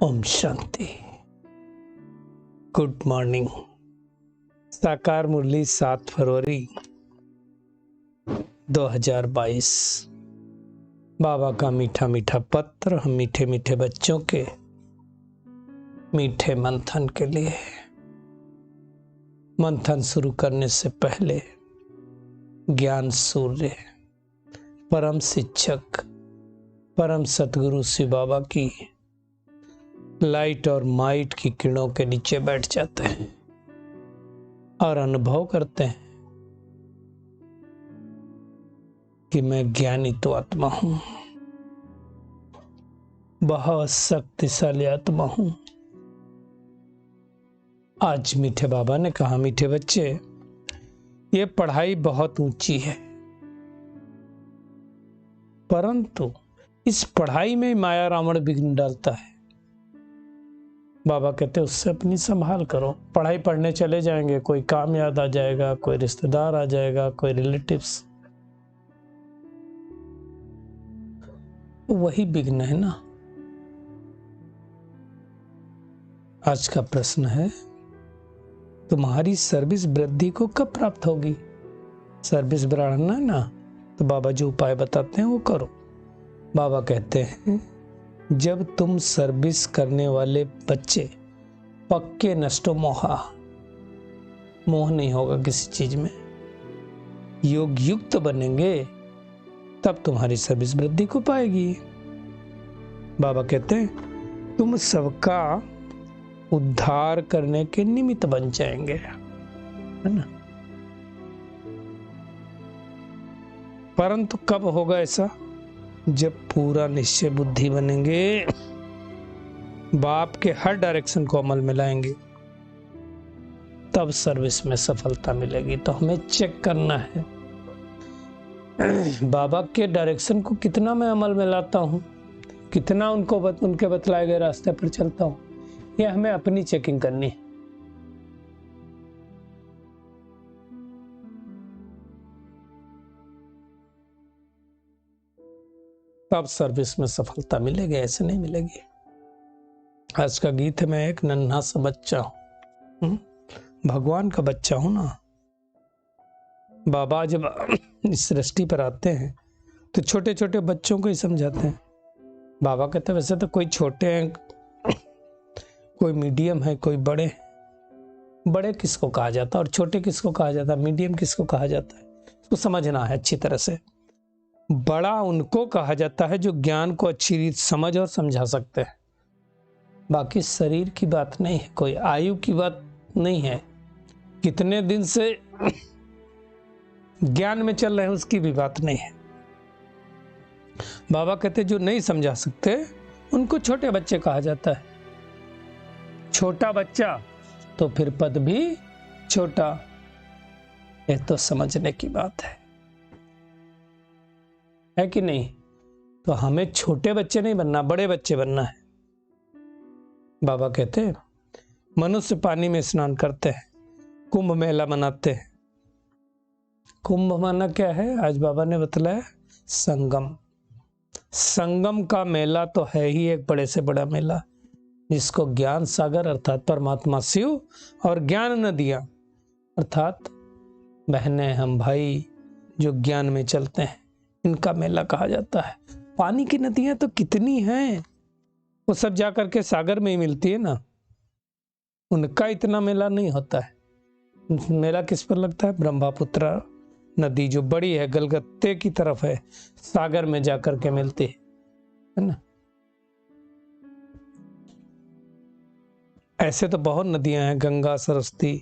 Om Shanti. Good morning. साकार मुरली 7 फरवरी 2022। बाबा का मीठा मीठा पत्र हम मीठे मीठे बच्चों के मीठे मंथन के लिए। मंथन शुरू करने से पहले ज्ञान सूर्य परम शिक्षक परम सतगुरु शिव बाबा की लाइट और माइट की किरणों के नीचे बैठ जाते हैं और अनुभव करते हैं कि मैं ज्ञानी तो आत्मा हूं, बहुत शक्तिशाली आत्मा हूं। आज मीठे बाबा ने कहा, मीठे बच्चे, ये पढ़ाई बहुत ऊंची है, परंतु इस पढ़ाई में माया रावण विघ्न डालता है। बाबा कहते उससे अपनी संभाल करो। पढ़ाई पढ़ने चले जाएंगे, कोई काम याद आ जाएगा, कोई रिश्तेदार आ जाएगा, कोई रिलेटिव्स, वही विघ्न है ना। आज का प्रश्न है, तुम्हारी सर्विस वृद्धि को कब प्राप्त होगी? सर्विस बढ़ाना है ना, तो बाबा जो उपाय बताते हैं वो करो। बाबा कहते हैं, जब तुम सर्विस करने वाले बच्चे पक्के नष्टो मोहा, मोह नहीं होगा किसी चीज में, योग युक्त बनेंगे, तब तुम्हारी सर्विस वृद्धि को पाएगी। बाबा कहते हैं तुम सबका उद्धार करने के निमित्त बन जाएंगे, है ना। परंतु कब होगा ऐसा? जब पूरा निश्चय बुद्धि बनेंगे, बाप के हर डायरेक्शन को अमल में लाएंगे, तब सर्विस में सफलता मिलेगी। तो हमें चेक करना है बाबा के डायरेक्शन को कितना मैं अमल में लाता हूं, कितना उनके बतलाए गए रास्ते पर चलता हूं, यह हमें अपनी चेकिंग करनी है। तब सर्विस में सफलता मिलेगी, ऐसे नहीं मिलेगी। आज का गीत है, मैं एक नन्हा सा बच्चा हूं, भगवान का बच्चा हूं ना। बाबा जब इस सृष्टि पर आते हैं तो छोटे छोटे बच्चों को ही समझाते हैं। बाबा कहते हैं वैसे तो कोई छोटे हैं, कोई मीडियम है, कोई बड़े। बड़े किसको कहा जाता है और छोटे किसको कहा जाता है, मीडियम किसको कहा जाता है, इसको समझना है अच्छी तरह से। बड़ा उनको कहा जाता है जो ज्ञान को अच्छी रीत समझ और समझा सकते हैं। बाकी शरीर की बात नहीं है, कोई आयु की बात नहीं है, कितने दिन से ज्ञान में चल रहे हैं उसकी भी बात नहीं है। बाबा कहते जो नहीं समझा सकते उनको छोटे बच्चे कहा जाता है। छोटा बच्चा तो फिर पद भी छोटा, ये तो समझने की बात है कि नहीं। तो हमें छोटे बच्चे नहीं बनना, बड़े बच्चे बनना है। बाबा कहते हैं मनुष्य पानी में स्नान करते हैं, कुंभ मेला मनाते हैं। कुंभ माना क्या है? आज बाबा ने बतलाया, संगम। संगम का मेला तो है ही एक बड़े से बड़ा मेला, जिसको ज्ञान सागर अर्थात परमात्मा शिव और ज्ञान नदियां अर्थात बहनें, हम भाई जो ज्ञान में चलते हैं, इनका मेला कहा जाता है। पानी की नदियां तो कितनी हैं, वो सब जाकर के सागर में ही मिलती है ना, उनका इतना मेला नहीं होता है। मेला किस पर लगता है? ब्रह्मपुत्र नदी जो बड़ी है, गलगत्ते की तरफ है, सागर में जाकर के मिलती है ना। ऐसे तो बहुत नदियां हैं, गंगा, सरस्वती,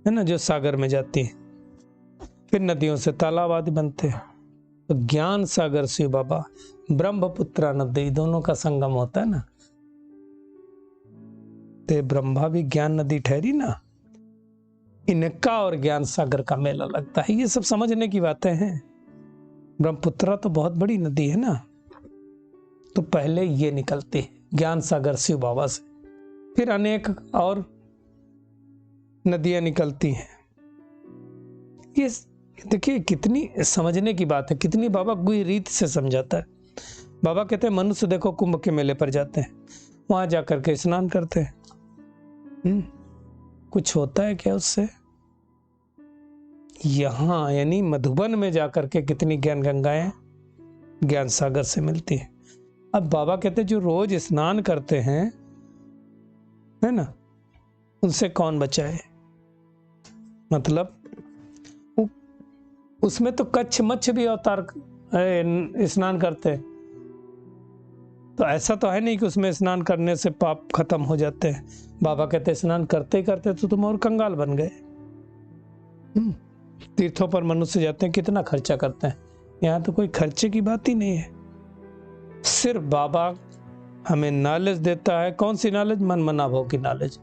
है ना, जो सागर में जाती हैं। फिर नदियों से तालाब आदि बनते हैं। तो ज्ञान सागर शिव बाबा, ब्रह्मपुत्र नदी, दोनों का संगम होता है ना। ते ब्रह्मा भी ज्ञान नदी ठहरी ना, इनका और ज्ञान सागर का मेला लगता है। ये सब समझने की बातें हैं। ब्रह्मपुत्र तो बहुत बड़ी नदी है ना, तो पहले ये निकलती है ज्ञान सागर शिव बाबा से, फिर अनेक और नदियां निकलती हैं। ये देखिए कितनी समझने की बात है, कितनी बाबा कोई रीत से समझाता है। बाबा कहते हैं मनुष्य देखो कुंभ के मेले पर जाते हैं, वहां जाकर के स्नान करते हैं। कुछ होता है क्या उससे? यहां यानी मधुबन में जाकर के कितनी ज्ञान गंगाएं ज्ञान सागर से मिलती है। अब बाबा कहते हैं जो रोज स्नान करते हैं, है ना, उनसे कौन बचाए? मतलब उसमें तो कच्छ मच्छ भी अवतार स्नान करते हैं, तो ऐसा तो है नहीं कि उसमें स्नान करने से पाप खत्म हो जाते हैं। बाबा कहते हैं स्नान करते ही करते तो तुम और कंगाल बन गए। तीर्थों पर मनुष्य जाते हैं, कितना खर्चा करते हैं, यहाँ तो कोई खर्चे की बात ही नहीं है। सिर्फ बाबा हमें नॉलेज देता है। कौन सी नॉलेज? मन मना भाव की नॉलेज।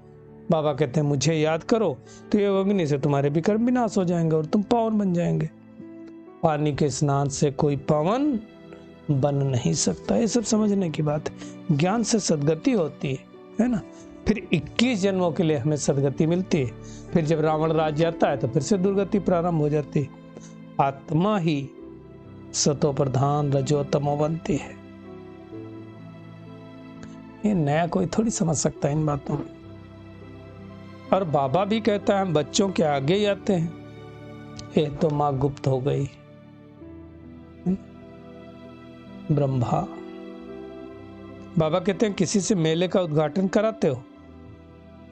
बाबा कहते हैं मुझे याद करो तो ये अग्नि से तुम्हारे विकर्म विनाश हो जाएंगे और तुम पावन बन जाएंगे। पानी के स्नान से कोई पावन बन नहीं सकता। ये सब समझने की बात है। ज्ञान से सदगति होती है ना। फिर 21 जन्मों के लिए हमें सदगति मिलती है। फिर जब रावण राज जाता है तो फिर से दुर्गति प्रारंभ हो जाती है। आत्मा ही सतो प्रधान रजो तमो बनती है। ये नया कोई थोड़ी समझ सकता है इन बातों में। और बाबा भी कहता है हम बच्चों के आगे ही आते हैं। ये तो मां गुप्त हो गई। ब्रह्मा बाबा कहते हैं किसी से मेले का उद्घाटन कराते हो,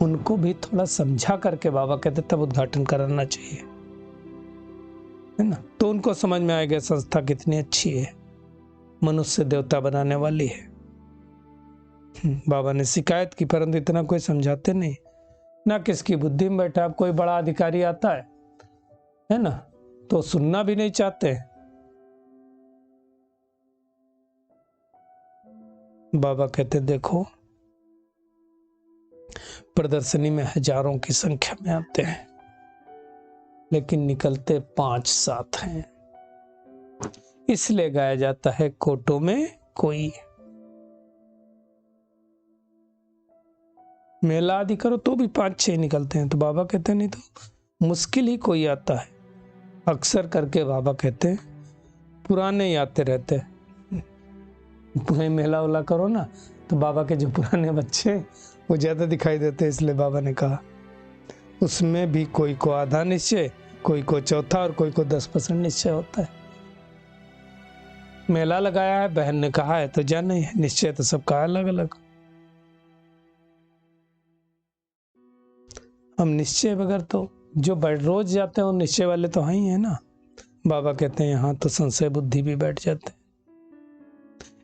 उनको भी थोड़ा समझा करके बाबा कहते तब उद्घाटन कराना चाहिए, है ना। तो उनको समझ में आएगा संस्था कितनी अच्छी है, मनुष्य देवता बनाने वाली है। बाबा ने शिकायत की, परंतु इतना कोई समझाते नहीं ना। किसकी बुद्धि में बैठा। अब कोई बड़ा अधिकारी आता है ना, तो सुनना भी नहीं चाहते। बाबा कहते देखो प्रदर्शनी में हजारों की संख्या में आते हैं, लेकिन निकलते 5-7 हैं। इसलिए गाया जाता है कोटों में कोई। मेला आदि करो तो भी 5-6 निकलते हैं। तो बाबा कहते हैं नहीं तो मुश्किल ही कोई आता है। अक्सर करके बाबा कहते हैं पुराने ही आते रहते हैं। कहीं मेला उला करो ना तो बाबा के जो पुराने बच्चे वो ज्यादा दिखाई देते हैं। इसलिए बाबा ने कहा उसमें भी कोई को आधा निश्चय, कोई को चौथा और कोई को 10% निश्चय होता है। मेला लगाया है, बहन ने कहा है तो जाना ही है। निश्चय तो सबका अलग अलग। हम निश्चय बगैर तो जो रोज जाते हैं वो निश्चय वाले तो ही है ना। बाबा कहते हैं यहाँ तो संशय बुद्धि भी बैठ जाते हैं।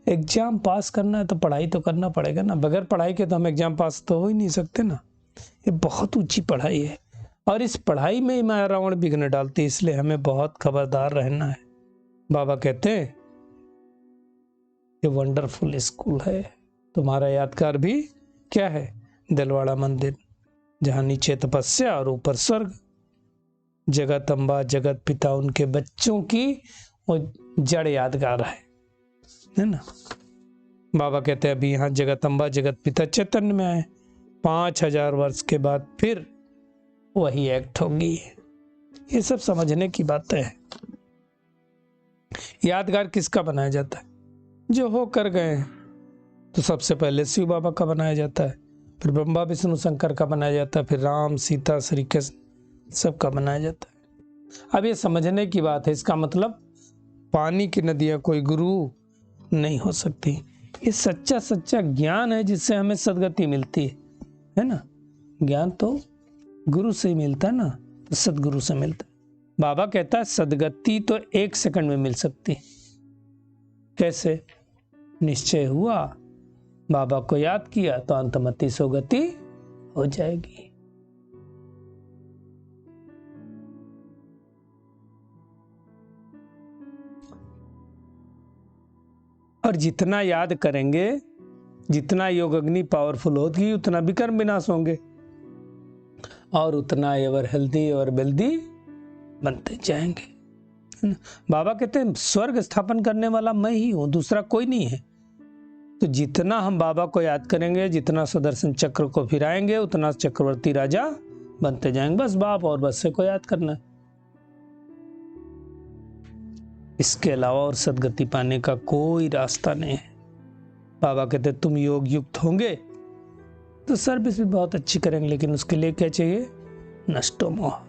एग्जाम पास करना है तो पढ़ाई तो करना पड़ेगा ना। बगैर पढ़ाई के तो हम एग्जाम पास तो हो ही नहीं सकते ना। ये बहुत ऊंची पढ़ाई है और इस पढ़ाई में ही माया रावण विघ्न डालती है। इसलिए हमें बहुत खबरदार रहना है। बाबा कहते हैं ये वंडरफुल स्कूल है। तुम्हारा यादगार भी क्या है? दिलवाड़ा मंदिर, जहां नीचे तपस्या और ऊपर स्वर्ग। जगत अम्बा जगत पिता उनके बच्चों की वो जड़ यादगार है ना। बाबा कहते हैं अभी यहाँ जगत अम्बा जगत पिता चैतन्य में आए। 5000 वर्ष के बाद फिर वही एक्ट होगी। ये सब समझने की बातें है। यादगार किसका बनाया जाता है? जो हो कर गए। तो सबसे पहले शिव बाबा का बनाया जाता है, फिर ब्रह्मा विष्णु शंकर का बनाया जाता है, फिर राम सीता श्री कृष्ण सबका बनाया जाता है। अब ये समझने की बात है। इसका मतलब पानी की नदियां कोई गुरु नहीं हो सकती। ये सच्चा सच्चा ज्ञान है जिससे हमें सदगति मिलती है ना। ज्ञान तो गुरु से ही मिलता है ना, तो सदगुरु से मिलता है। बाबा कहता है सदगति तो 1 सेकंड में मिल सकती। कैसे? निश्चय हुआ, बाबा को याद किया तो अंतमति सोगति हो जाएगी। और जितना याद करेंगे, जितना योग अग्नि पावरफुल होगी, उतना विकर्म विनाश होंगे और उतना एवर हेल्दी और वेल्दी बनते जाएंगे। बाबा कहते हैं स्वर्ग स्थापन करने वाला मैं ही हूं, दूसरा कोई नहीं है। तो जितना हम बाबा को याद करेंगे, जितना सुदर्शन चक्र को फिराएंगे, उतना चक्रवर्ती राजा बनते जाएंगे। बस बाप और बस से को याद करना है। इसके अलावा और सदगति पाने का कोई रास्ता नहीं है। बाबा कहते तुम योग युक्त होंगे तो सर्विस भी बहुत अच्छी करेंगे, लेकिन उसके लिए क्या चाहिए? नष्टो मोह।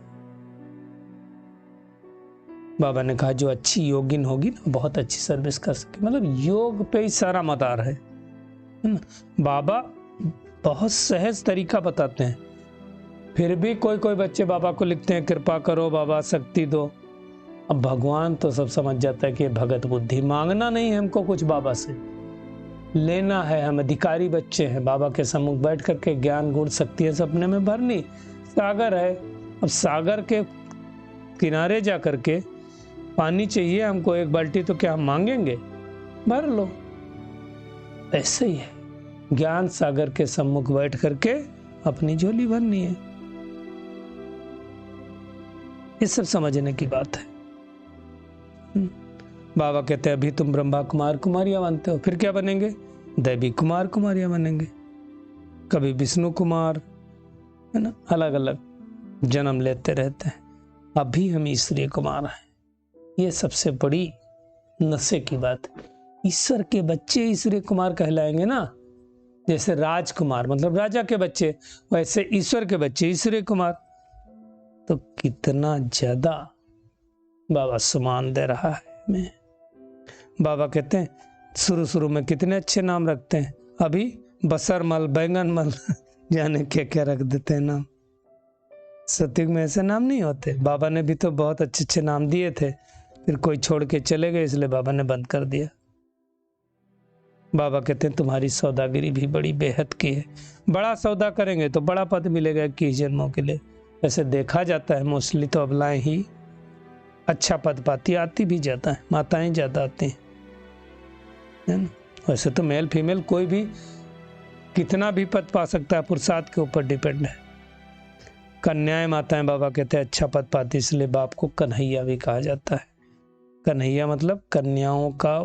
बाबा ने कहा जो अच्छी योगिन होगी ना बहुत अच्छी सर्विस कर सके, मतलब योग पे ही सारा मदार है ना। बाबा बहुत सहज तरीका बताते हैं, फिर भी कोई कोई बच्चे बाबा को लिखते हैं कृपा करो बाबा शक्ति दो। अब भगवान तो सब समझ जाता है कि भगत बुद्धि, मांगना नहीं है हमको कुछ बाबा से, लेना है। हम अधिकारी बच्चे हैं, बाबा के सम्मुख बैठ करके ज्ञान गुण शक्ति सपने में भरनी। सागर है, अब सागर के किनारे जा करके पानी चाहिए हमको 1 बाल्टी, तो क्या हम मांगेंगे? भर लो। ऐसे ही है, ज्ञान सागर के सम्मुख बैठ करके अपनी झोली भरनी है। ये सब समझने की बात है। बाबा कहते हैं अभी तुम ब्रह्मा कुमार कुमारियां बनते हो, फिर क्या बनेंगे? दैवी कुमार कुमारियां बनेंगे, कभी विष्णु कुमार, है ना, अलग अलग जन्म लेते रहते हैं। अभी हम ईश्वरीय कुमार हैं। ये सबसे बड़ी नशे की बात है। ईश्वर के बच्चे ईश्वरीय कुमार कहलाएंगे ना, जैसे राजकुमार मतलब राजा के बच्चे, वैसे ईश्वर के बच्चे ईश्वरीय कुमार। तो कितना ज्यादा बाबा सम्मान दे रहा है हमें। बाबा कहते हैं शुरू शुरू में कितने अच्छे नाम रखते हैं, अभी बसरमल, बैंगनमल जाने क्या क्या रख देते हैं नाम। सतयुग में ऐसे नाम नहीं होते। बाबा ने भी तो बहुत अच्छे अच्छे नाम दिए थे, फिर कोई छोड़ के चले गए, इसलिए बाबा ने बंद कर दिया। बाबा कहते हैं तुम्हारी सौदागिरी भी बड़ी बेहद की है, बड़ा सौदा करेंगे तो बड़ा पद मिलेगा 21 जन्मों के लिए। वैसे देखा जाता है मोस्टली तो अबलाएं ही अच्छा पद पाती, आती भी जाता है, माताएं ज्यादा आती हैं, है ना। वैसे तो मेल फीमेल कोई भी कितना भी पद पा सकता है, पुरुषार्थ के ऊपर डिपेंड है। कन्याएं माताएं बाबा कहते हैं अच्छा पद पाती, इसलिए बाप को कन्हैया भी कहा जाता है। कन्हैया मतलब कन्याओं का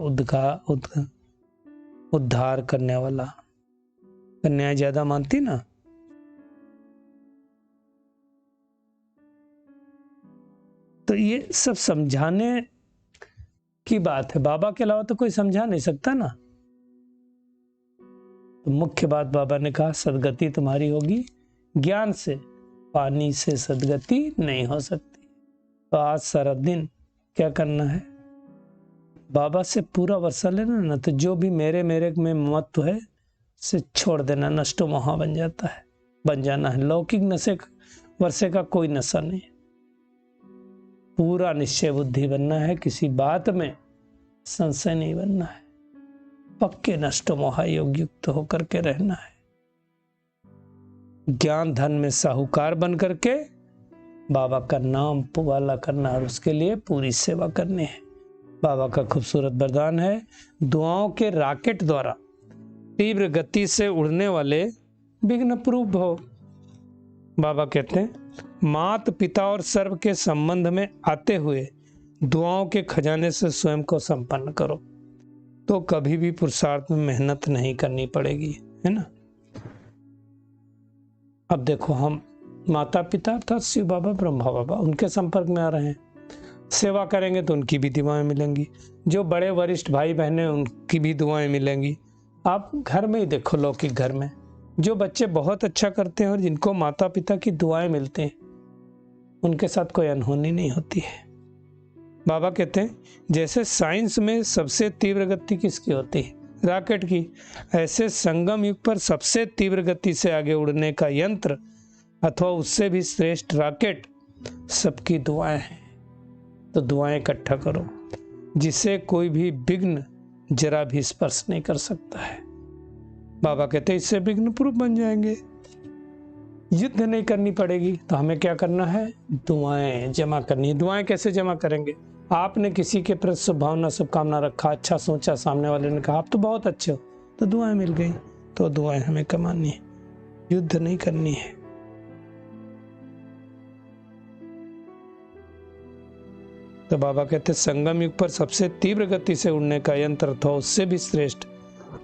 उद्धार करने वाला। कन्याएं ज्यादा मानती ना। तो ये सब समझाने की बात है, बाबा के अलावा तो कोई समझा नहीं सकता ना। तो मुख्य बात बाबा ने कहा सदगति तुम्हारी होगी ज्ञान से, पानी से सदगति नहीं हो सकती। तो आज सारा दिन क्या करना है? बाबा से पूरा वर्षा लेना ना, तो जो भी मेरे मेरे में मत है से छोड़ देना, नष्टो मोह बन जाता है, बन जाना है। लौकिक नशे वर्षे का कोई नशा नहीं, पूरा निश्चय बुद्धि बनना है, किसी बात में संशय नहीं बनना है, पक्के नष्टो मोह योग युक्त होकर के रहना है। ज्ञान धन में साहूकार बन करके बाबा का नाम पुवाला करना और उसके लिए पूरी सेवा करनी है। बाबा का खूबसूरत वरदान है, दुआओं के रॉकेट द्वारा तीव्र गति से उड़ने वाले विघ्न प्रूफ भव। बाबा कहते हैं मात पिता और सर्व के संबंध में आते हुए दुआओं के खजाने से स्वयं को संपन्न करो, तो कभी भी पुरुषार्थ में मेहनत नहीं करनी पड़ेगी, है ना। अब देखो हम माता पिता अर्थात शिव बाबा ब्रह्मा बाबा उनके संपर्क में आ रहे हैं, सेवा करेंगे तो उनकी भी दुआएं मिलेंगी, जो बड़े वरिष्ठ भाई बहन हैं उनकी भी दुआएं मिलेंगी। आप घर में ही देखो, लौकिक घर में जो बच्चे बहुत अच्छा करते हैं और जिनको माता पिता की दुआएं मिलती हैं, उनके साथ कोई अनहोनी नहीं होती है। बाबा कहते हैं जैसे साइंस में सबसे तीव्र गति किसकी होती है? रॉकेट की। ऐसे संगम युग पर सबसे तीव्र गति से आगे उड़ने का यंत्र अथवा उससे भी श्रेष्ठ रॉकेट सबकी दुआएं हैं। तो दुआएं इकट्ठा करो, जिसे कोई भी विघ्न जरा भी स्पर्श नहीं कर सकता है। बाबा कहते हैं इससे विघ्न प्रूफ बन जाएंगे, युद्ध नहीं करनी पड़ेगी। तो हमें क्या करना है? दुआएं जमा करनी। दुआएं कैसे जमा करेंगे? आपने किसी के प्रति शुभभावना शुभकामना रखा, अच्छा सोचा, सामने वाले ने कहा आप तो बहुत अच्छे हो, तो दुआएं मिल गई। तो दुआएं हमें कमानी है, युद्ध नहीं करनी है। तो बाबा कहते संगम युग पर सबसे तीव्र गति से उड़ने का यंत्र था, उससे भी श्रेष्ठ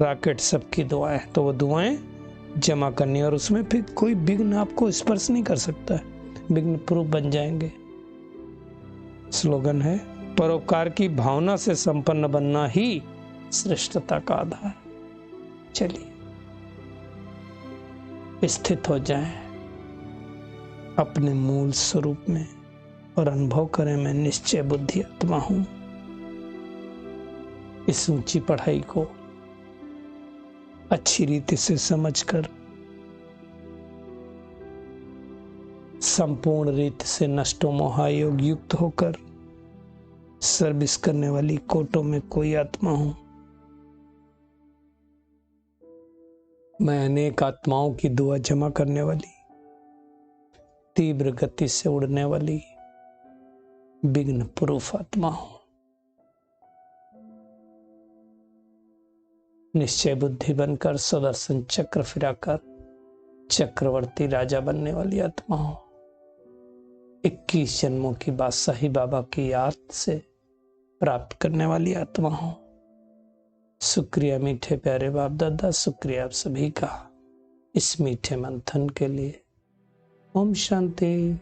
रॉकेट सबकी दुआएं। तो वो दुआएं जमा करनी और उसमें फिर कोई विघ्न आपको स्पर्श नहीं कर सकता है, विघ्न प्रूफ बन जाएंगे। स्लोगन है परोपकार की भावना से संपन्न बनना ही श्रेष्ठता का आधार। चलिए स्थित हो जाएं अपने मूल स्वरूप में और अनुभव करें, मैं निश्चय बुद्धि आत्मा हूं। इस ऊंची पढ़ाई को अच्छी रीति से समझकर संपूर्ण रीति से नष्टो मोहायोग युक्त होकर सर्विस करने वाली कोटों में कोई आत्मा हूं। मैं अनेक आत्माओं की दुआ जमा करने वाली, तीव्र गति से उड़ने वाली विघ्न प्रूफ आत्मा हूं। निश्चय बुद्धि बनकर सुदर्शन चक्र फिराकर चक्रवर्ती राजा बनने वाली आत्मा हूं। 21 जन्मों की बादशाही बाबा की याद से प्राप्त करने वाली आत्मा हूं। शुक्रिया मीठे प्यारे बाप दादा, शुक्रिया आप सभी का इस मीठे मंथन के लिए। ओम शांति।